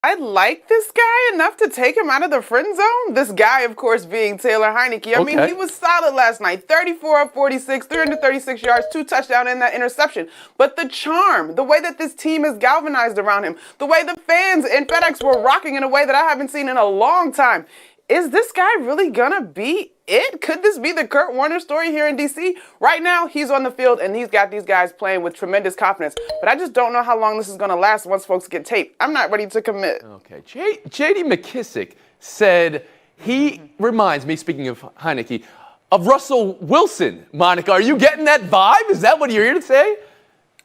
I like this guy enough to take him out of the friend zone. This guy, of course, being Taylor Heinicke. I mean, he was solid last night. 34 of 46, 336 yards, 2 touchdowns and that interception. But the charm, the way that this team is galvanized around him, the way the fans in FedEx were rocking in a way that I haven't seen in a long time. Is this guy really gonna be it? Could this be the Kurt Warner story here in D.C.? Right now, he's on the field and he's got these guys playing with tremendous confidence. But I just don't know how long this is gonna last once folks get taped. I'm not ready to commit. Okay, J.D. McKissick said he reminds me, speaking of Heinicke, of Russell Wilson. Monica, are you getting that vibe? Is that what you're here to say?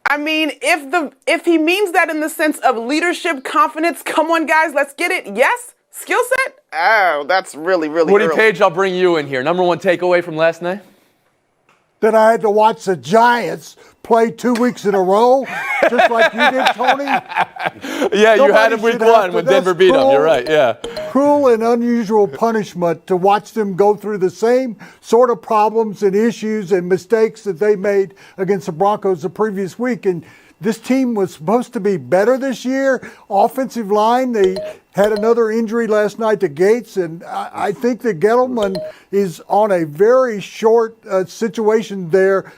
I mean, if he means that in the sense of leadership, confidence, come on guys, let's get it, yes. Skill set? Oh, that's really Woody early. Page, I'll bring you in here. Number one takeaway from last night? That I had to watch the Giants play 2 weeks in a row, just like you did, Tony. Yeah, you had him week one when Denver beat them. You're right, yeah. Cruel and unusual punishment to watch them go through the same sort of problems and issues and mistakes that they made against the Broncos the previous week. And this team was supposed to be better this year. Offensive line, they had another injury last night to Gates, and I think that Gettleman is on a very short situation there,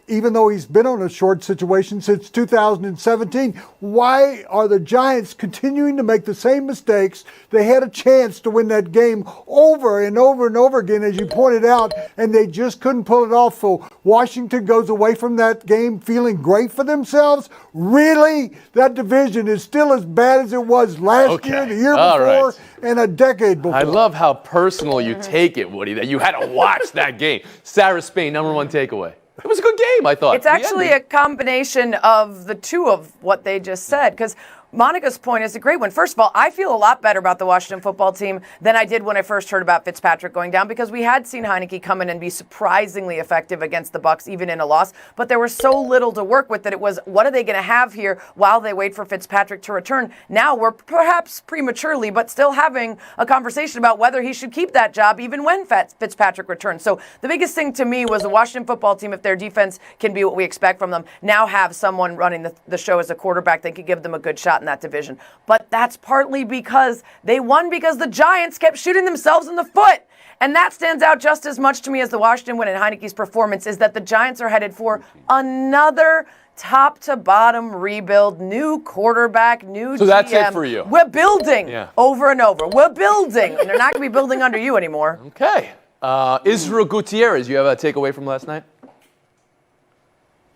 even though he's been on a short situation since 2017. Why are the Giants continuing to make the same mistakes? They had a chance to win that game over and over and over again, as you pointed out, and they just couldn't pull it off. So Washington goes away from that game feeling great for themselves. Really? That division is still as bad as it was last year, the year before, and a decade before. I love how personal you take it, Woody, that you had to watch that game. Sarah Spain, number one takeaway. It was a good game, I thought. It's actually a combination of the two of what they just said, because Monica's point is a great one. First of all, I feel a lot better about the Washington football team than I did when I first heard about Fitzpatrick going down, because we had seen Heinicke come in and be surprisingly effective against the Bucs, even in a loss. But there was so little to work with that it was, what are they going to have here while they wait for Fitzpatrick to return? Now we're perhaps prematurely, but still having a conversation about whether he should keep that job even when Fitzpatrick returns. So the biggest thing to me was the Washington football team, if their defense can be what we expect from them, now have someone running the show as a quarterback that could give them a good shot in that division. But that's partly because they won because the Giants kept shooting themselves in the foot. And that stands out just as much to me as the Washington win and Heinicke's performance, is that the Giants are headed for another top to bottom rebuild, new quarterback, new GM. So that's it for you. We're building over and over. We're building. And they're not going to be building under you anymore. Okay. Israel Gutierrez, you have a takeaway from last night?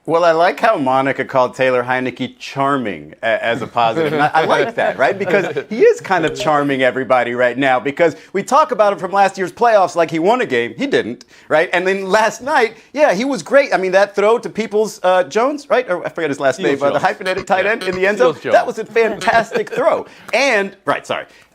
Well, I like how Monica called Taylor Heinicke charming as a positive. And I like that, right? Because he is kind of charming everybody right now, because we talk about him from last year's playoffs like he won a game. He didn't, right? And then last night, yeah, he was great. I mean, that throw to Peoples Jones, right? Or I forget his last name, the hyphenated tight end in the end zone. That was a fantastic throw. And,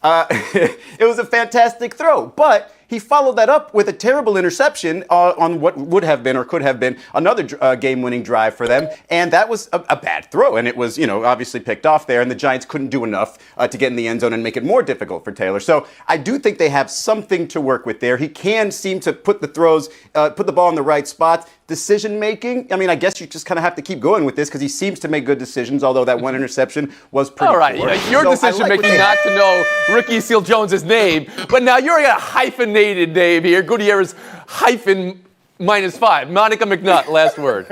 it was a fantastic throw. But he followed that up with a terrible interception on what would have been or could have been another game-winning drive for them. And that was a bad throw. And it was, obviously picked off there. And the Giants couldn't do enough to get in the end zone and make it more difficult for Taylor. So I do think they have something to work with there. He can seem to put the ball in the right spot. Decision-making, I mean, I guess you just kind of have to keep going with this, because he seems to make good decisions, although that one interception was pretty poor. All right, your decision-making not to know Ricky Seals-Jones' name, but now you're a hyphenated name here, Gutierrez hyphen -5. Monica McNutt, last word.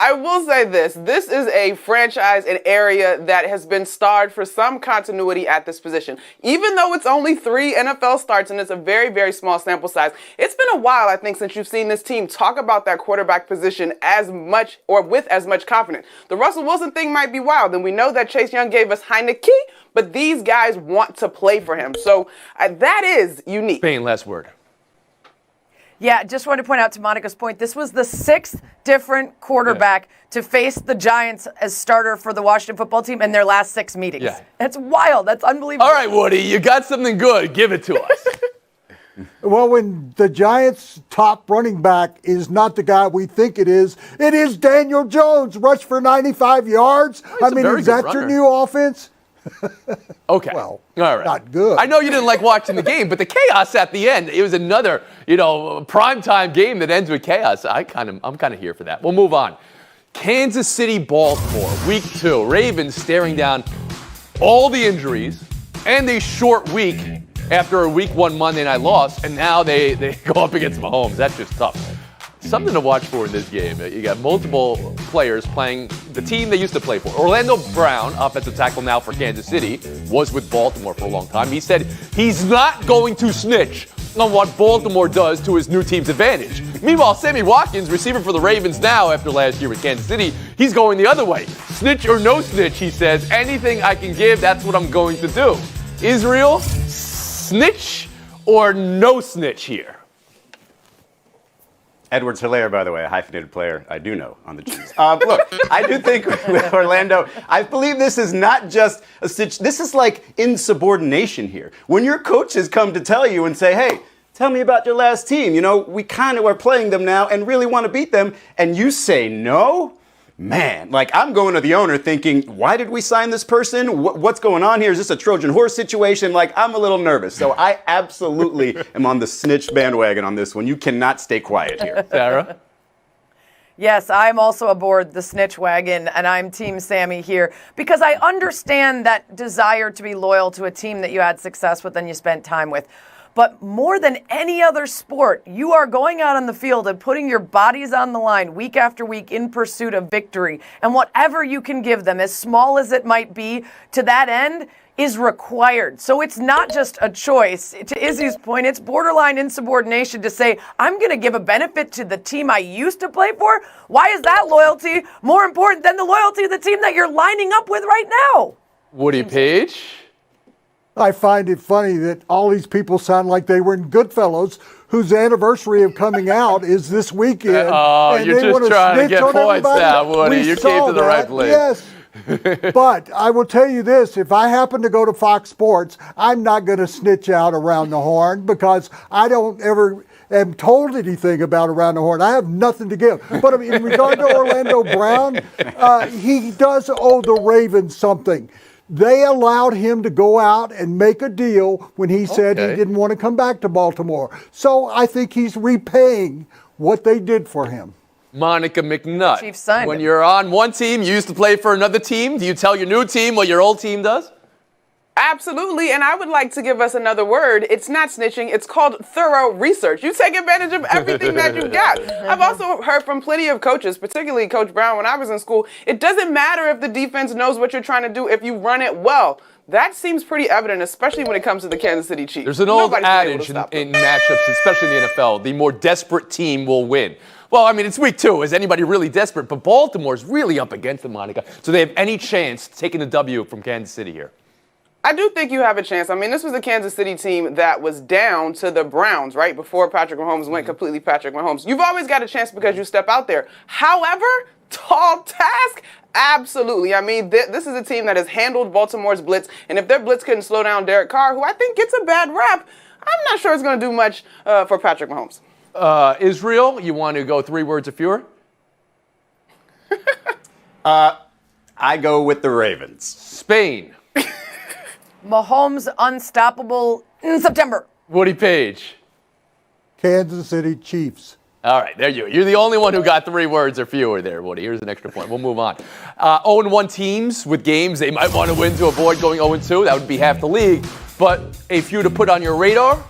I will say this. This is a franchise, an area that has been starred for some continuity at this position. Even though it's only 3 NFL starts and it's a very, very small sample size, it's been a while, I think, since you've seen this team talk about that quarterback position as much or with as much confidence. The Russell Wilson thing might be wild, and we know that Chase Young gave us Heinicke, but these guys want to play for him. So that is unique. Spain, last word. Yeah, just wanted to point out to Monica's point, this was the 6th different quarterback to face the Giants as starter for the Washington football team in their last 6 meetings. Yeah. That's wild. That's unbelievable. All right, Woody, you got something good. Give it to us. Well, when the Giants' top running back is not the guy we think it is Daniel Jones, rushed for 95 yards. I mean, is that your new offense? Okay. Well, all right. Not good. I know you didn't like watching the game, but the chaos at the end, it was another, primetime game that ends with chaos. I'm kind of here for that. We'll move on. Kansas City, Baltimore, week 2. Ravens staring down all the injuries, and a short week after a week 1 Monday night loss, and now they go up against Mahomes. That's just tough. Something to watch for in this game. You got multiple players playing the team they used to play for. Orlando Brown, offensive tackle now for Kansas City, was with Baltimore for a long time. He said he's not going to snitch on what Baltimore does to his new team's advantage. Meanwhile, Sammy Watkins, receiver for the Ravens now after last year with Kansas City, he's going the other way. Snitch or no snitch, he says, anything I can give, that's what I'm going to do. Israel, snitch or no snitch here? Edwards-Hilaire, by the way, a hyphenated player I do know on the Chiefs. Look, I do think with Orlando, I believe this is not just a stitch. This is like insubordination here. When your coaches come to tell you and say, hey, tell me about your last team. You know, we kind of are playing them now and really want to beat them. And you say no? Man, like I'm going to the owner thinking, why did we sign this person? What's going on here? Is this a Trojan horse situation? Like I'm a little nervous. So I absolutely am on the snitch bandwagon on this one. You cannot stay quiet here. Sarah? Yes, I'm also aboard the snitch wagon, and I'm Team Sammy here because I understand that desire to be loyal to a team that you had success with and you spent time with. But more than any other sport, you are going out on the field and putting your bodies on the line week after week in pursuit of victory. And whatever you can give them, as small as it might be, to that end is required. So it's not just a choice. To Izzy's point, it's borderline insubordination to say, I'm going to give a benefit to the team I used to play for. Why is that loyalty more important than the loyalty of the team that you're lining up with right now? Woody Page? I find it funny that all these people sound like they were in Goodfellas, whose anniversary of coming out is this weekend. Oh, and you're they just wanna trying to snitch get on points everybody. now, Woody. We You saw came to the right that, place. Yes. But I will tell you this, if I happen to go to Fox Sports, I'm not going to snitch out around the horn because I don't ever am told anything about around the horn. I have nothing to give. But I mean, in regard to Orlando Brown, he does owe the Ravens something. They allowed him to go out and make a deal when he said he didn't want to come back to Baltimore. So I think he's repaying what they did for him. Monica McNutt. Chief signed when him. you're on one team, you used to play for another team. Do you tell your new team what your old team does? Absolutely, and I would like to give us another word. It's not snitching, it's called thorough research. You take advantage of everything that you got. I've also heard from plenty of coaches, particularly Coach Brown when I was in school, it doesn't matter if the defense knows what you're trying to do if you run it well. That seems pretty evident, especially when it comes to the Kansas City Chiefs. There's an old Nobody's been able adage to stop them. in matchups, especially in the NFL, the more desperate team will win. Well, I mean, it's week 2. Is anybody really desperate? But Baltimore's really up against them, Monica. So they have any chance taking a W from Kansas City here? I do think you have a chance. I mean, this was a Kansas City team that was down to the Browns, right, before Patrick Mahomes went completely Patrick Mahomes. You've always got a chance because you step out there. However, tall task? Absolutely. I mean, this is a team that has handled Baltimore's blitz, and if their blitz couldn't slow down Derek Carr, who I think gets a bad rap, I'm not sure it's going to do much for Patrick Mahomes. Israel, you want to go 3 words or fewer? I go with the Ravens. Spain. Mahomes unstoppable in September. Woody Page. Kansas City Chiefs. All right, there you go. You're the only one who got 3 words or fewer there, Woody. Here's an extra point. We'll move on. 0-1 teams with games they might want to win to avoid going 0-2. That would be half the league. But a few to put on your radar.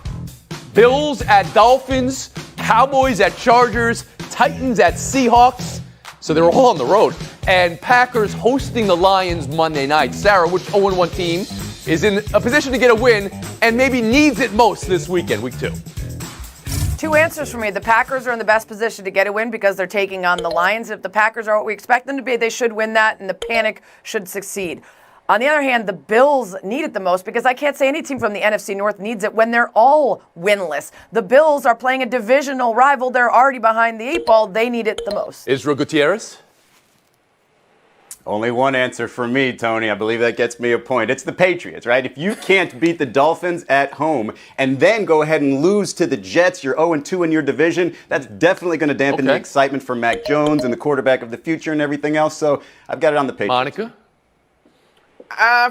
Bills at Dolphins. Cowboys at Chargers. Titans at Seahawks. So they're all on the road. And Packers hosting the Lions Monday night. Sarah, which 0-1 team is in a position to get a win and maybe needs it most this weekend, week 2? 2 answers for me. The Packers are in the best position to get a win because they're taking on the Lions. If the Packers are what we expect them to be, they should win that, and the panic should succeed. On the other hand, the Bills need it the most because I can't say any team from the NFC North needs it when they're all winless. The Bills are playing a divisional rival. They're already behind the 8 ball. They need it the most. Israel Gutierrez? Only one answer for me, Tony. I believe that gets me a point. It's the Patriots, right? If you can't beat the Dolphins at home and then go ahead and lose to the Jets, you're 0-2 in your division, that's definitely going to dampen the excitement for Mac Jones and the quarterback of the future and everything else. So I've got it on the Patriots. Monica?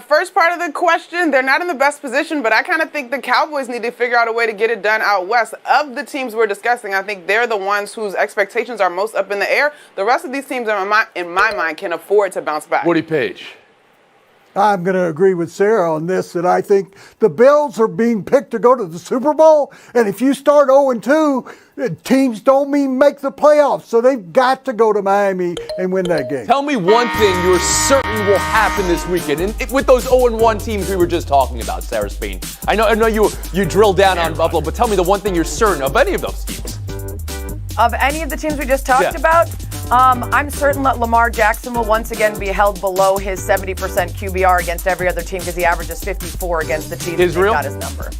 First part of the question, they're not in the best position, but I kind of think the Cowboys need to figure out a way to get it done out west. Of the teams we're discussing, I think they're the ones whose expectations are most up in the air. The rest of these teams, in my mind, can afford to bounce back. Woody Page? I'm going to agree with Sarah on this, that I think the Bills are being picked to go to the Super Bowl. And if you start 0-2, teams don't make the playoffs. So they've got to go to Miami and win that game. Tell me one thing you're certain will happen this weekend. And with those 0-1 teams we were just talking about, Sarah Spain. I know you drilled down on Buffalo, but tell me the one thing you're certain of any of those teams. Of any of the teams we just talked about, I'm certain that Lamar Jackson will once again be held below his 70% QBR against every other team because he averages 54 against the team. Israel? Got his number.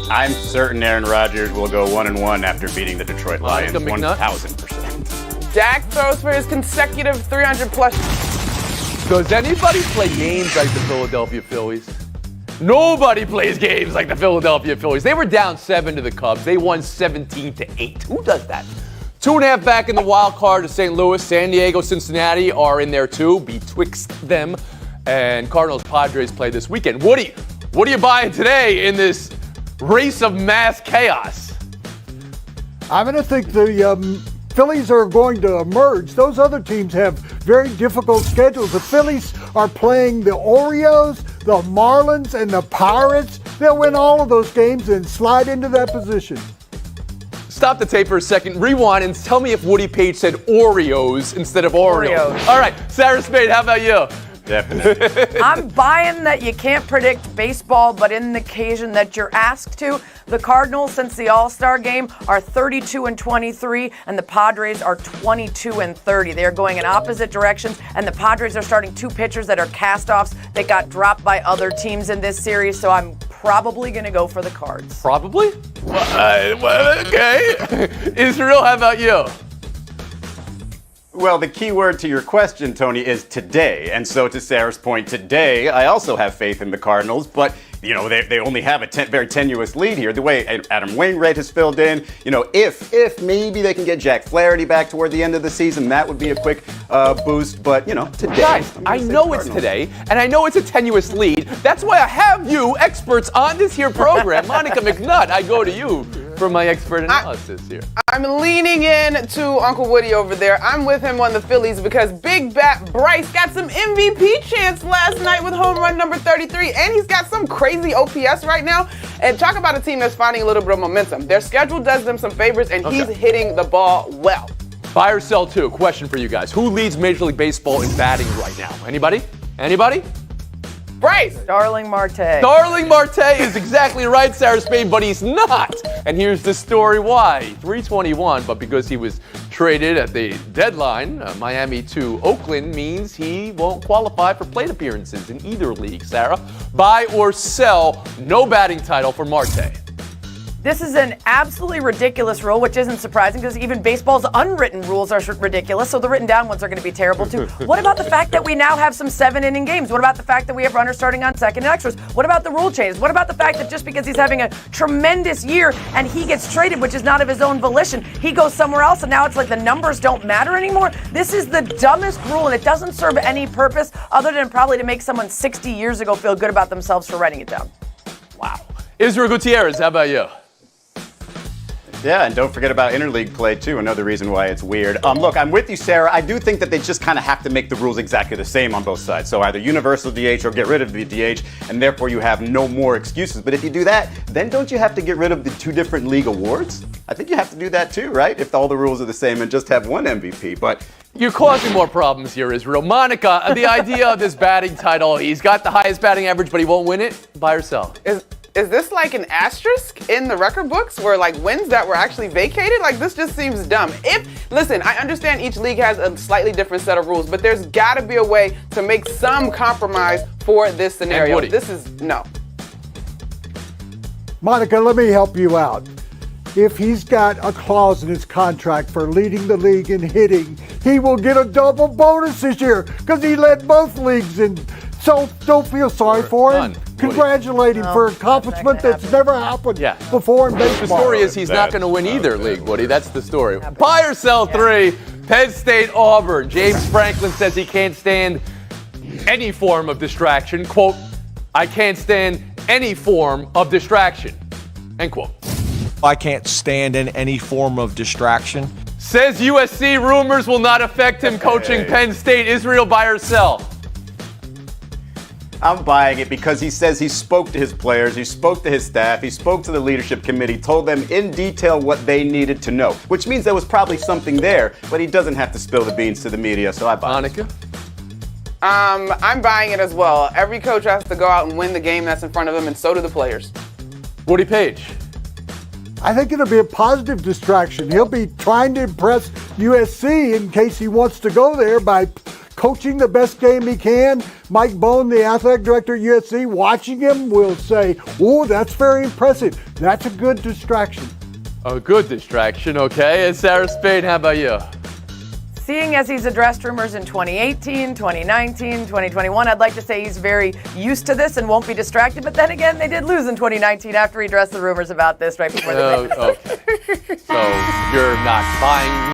I'm certain Aaron Rodgers will go 1-1 after beating the Detroit Lions. 1,000%. Dak throws for his consecutive 300-plus. Does anybody play games like the Philadelphia Phillies? Nobody plays games like the Philadelphia Phillies. They were down 7 to the Cubs. They won 17-8. Who does that? 2.5 back in the wild card to St. Louis. San Diego, Cincinnati are in there too, betwixt them. And Cardinals-Padres play this weekend. What are you buying today in this race of mass chaos? I'm going to think the Phillies are going to emerge. Those other teams have very difficult schedules. The Phillies are playing the Orioles, the Marlins, and the Pirates. They'll win all of those games and slide into that position. Stop the tape for a second, rewind, and tell me if Woody Page said Oreos instead of Oreos. All right, Sarah Spade, how about you? Definitely. I'm buying that you can't predict baseball, but in the occasion that you're asked to, the Cardinals, since the All-Star game, are 32-23, and the Padres are 22-30. They are going in opposite directions, and the Padres are starting 2 pitchers that are cast-offs that got dropped by other teams in this series, so I'm probably going to go for the Cards. Probably? Okay. Israel, how about you? Well, the key word to your question, Tony, is today. And so to Sarah's point, today, I also have faith in the Cardinals, but, they only have a very tenuous lead here. The way Adam Wainwright has filled in, if maybe they can get Jack Flaherty back toward the end of the season, that would be a quick boost. But, today. Guys, I know it's today, and I know it's a tenuous lead. That's why I have you experts on this here program. Monica McNutt, I go to you for my expert analysis here. I'm leaning in to Uncle Woody over there. I'm with him on the Phillies because Big Bat Bryce got some MVP chance last night with home run number 33, and he's got some crazy OPS right now. And talk about a team that's finding a little bit of momentum. Their schedule does them some favors, and he's hitting the ball well. Buy or sell too. Question for you guys. Who leads Major League Baseball in batting right now? Anybody? Bryce! Starling Marte. Starling Marte is exactly right, Sarah Spain, but he's not. And here's the story why. 321, but because he was traded at the deadline, Miami to Oakland, means he won't qualify for plate appearances in either league, Sarah. Buy or sell, no batting title for Marte. This is an absolutely ridiculous rule, which isn't surprising because even baseball's unwritten rules are ridiculous, so the written down ones are going to be terrible too. What about the fact that we now have some 7-inning games? What about the fact that we have runners starting on second and extras? What about the rule changes? What about the fact that just because he's having a tremendous year and he gets traded, which is not of his own volition, he goes somewhere else and now it's like the numbers don't matter anymore? This is the dumbest rule and it doesn't serve any purpose other than probably to make someone 60 years ago feel good about themselves for writing it down. Wow. Israel Gutierrez, how about you? Yeah, and don't forget about interleague play, too, another reason why it's weird. Look, I'm with you, Sarah. I do think that they just kind of have to make the rules exactly the same on both sides. So either universal DH or get rid of the DH, and therefore you have no more excuses. But if you do that, then don't you have to get rid of the 2 different league awards? I think you have to do that, too, right? If all the rules are the same and just have one MVP. But you're causing more problems here, Israel. Monica, the idea of this batting title, he's got the highest batting average, but he won't win it. Buy or sell? Is this like an asterisk in the record books where like wins that were actually vacated? Like this just seems dumb. Listen, I understand each league has a slightly different set of rules, but there's got to be a way to make some compromise for this scenario. This is no. Monica, let me help you out. If he's got a clause in his contract for leading the league in hitting, he will get a double bonus this year because he led both leagues in. So don't feel sorry for him. Congratulate him for an accomplishment that's never happened before in baseball. The story is he's not going to win either league, Woody. That's the story. Buy or sell 3, Penn State, Auburn. James Franklin says he can't stand any form of distraction. Quote, I can't stand any form of distraction. End quote. I can't stand in any form of distraction. Says USC rumors will not affect him coaching Penn State. Israel, buy or sell? I'm buying it because he says he spoke to his players, he spoke to his staff, he spoke to the leadership committee, told them in detail what they needed to know, which means there was probably something there, but he doesn't have to spill the beans to the media, so I buy it. Heinicke? I'm buying it as well. Every coach has to go out and win the game that's in front of them, and so do the players. Woody Page? I think it'll be a positive distraction. He'll be trying to impress USC in case he wants to go there by coaching the best game he can. Mike Bone, the athletic director at USC, watching him will say, oh, that's very impressive. That's a good distraction. A good distraction, okay. And Sarah Spain, how about you? Seeing as he's addressed rumors in 2018, 2019, 2021, I'd like to say he's very used to this and won't be distracted. But then again, they did lose in 2019 after he addressed the rumors about this right before the break. Okay. So you're not buying